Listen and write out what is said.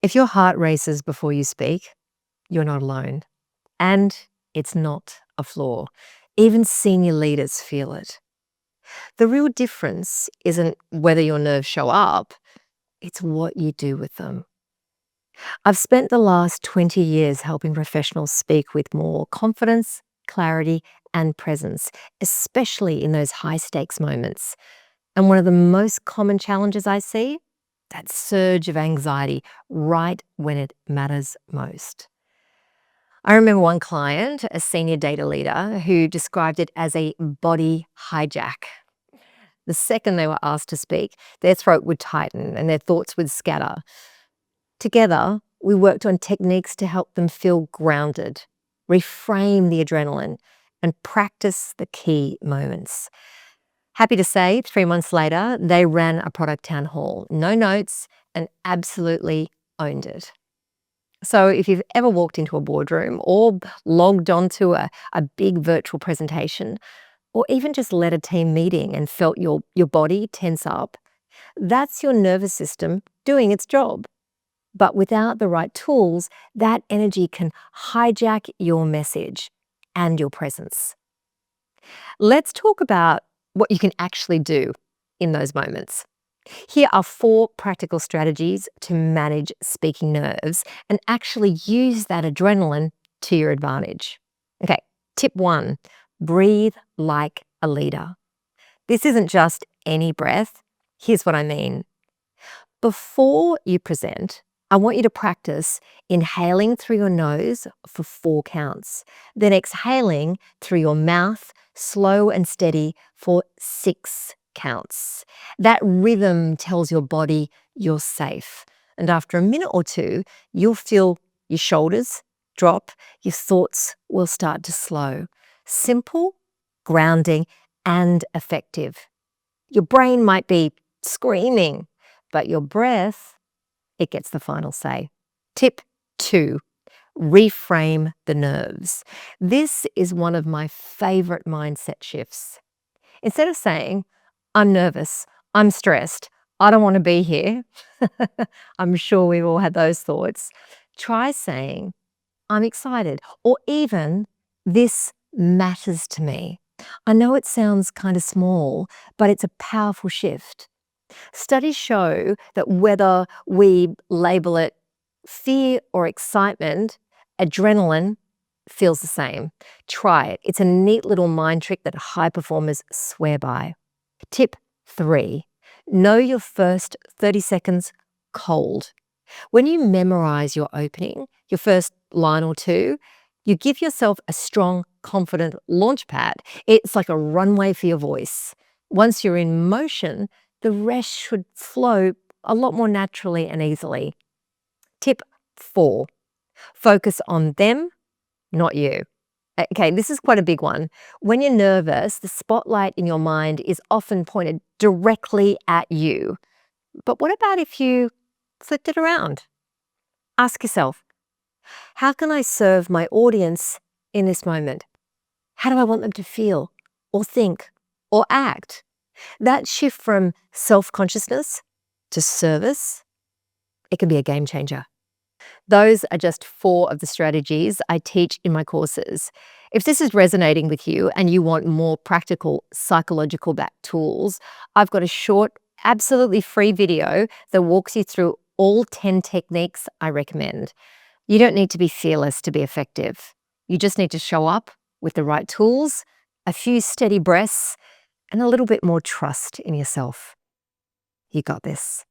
If your heart races before you speak, you're not alone. And it's not a flaw. Even senior leaders feel it. The real difference isn't whether your nerves show up, it's what you do with them. I've spent the last 20 years helping professionals speak with more confidence, clarity, and presence, especially in those high stakes moments. And one of the most common challenges I see, that surge of anxiety right when it matters most. I remember one client, a senior data leader, who described it as a body hijack. The second they were asked to speak, their throat would tighten and their thoughts would scatter. Together, we worked on techniques to help them feel grounded, reframe the adrenaline, and practice the key moments. Happy to say, 3 months later, they ran a product town hall, no notes, and absolutely owned it. So if you've ever walked into a boardroom or logged onto a big virtual presentation, or even just led a team meeting and felt your body tense up, that's your nervous system doing its job. But without the right tools, that energy can hijack your message and your presence. Let's talk about what you can actually do in those moments. Here are 4 practical strategies to manage speaking nerves and actually use that adrenaline to your advantage. Okay, tip 1, breathe like a leader. This isn't just any breath. Here's what I mean. Before you present, I want you to practice inhaling through your nose for 4 counts, then exhaling through your mouth, slow and steady, for 6 counts. That rhythm tells your body you're safe. And after a minute or 2, you'll feel your shoulders drop, your thoughts will start to slow. Simple, grounding, and effective. Your brain might be screaming, but your breath, it gets the final say. Tip 2, reframe the nerves. This is one of my favorite mindset shifts. Instead of saying, I'm nervous, I'm stressed, I don't want to be here, I'm sure we've all had those thoughts, try saying, I'm excited, or even, this matters to me. I know it sounds kind of small, but it's a powerful shift. Studies show that whether we label it fear or excitement, adrenaline feels the same. Try it. It's a neat little mind trick that high performers swear by. Tip 3, know your first 30 seconds cold. When you memorize your opening, your first line or 2, you give yourself a strong, confident launch pad. It's like a runway for your voice. Once you're in motion, the rest should flow a lot more naturally and easily. Tip 4, focus on them, not you. Okay, this is quite a big one. When you're nervous, the spotlight in your mind is often pointed directly at you. But what about if you flipped it around? Ask yourself, how can I serve my audience in this moment? How do I want them to feel or think or act? That shift from self-consciousness to service, it can be a game changer. Those are just 4 of the strategies I teach in my courses. If this is resonating with you and you want more practical psychological backed tools, I've got a short, absolutely free video that walks you through all 10 techniques I recommend. You don't need to be fearless to be effective. You just need to show up with the right tools, a few steady breaths, and a little bit more trust in yourself. You got this.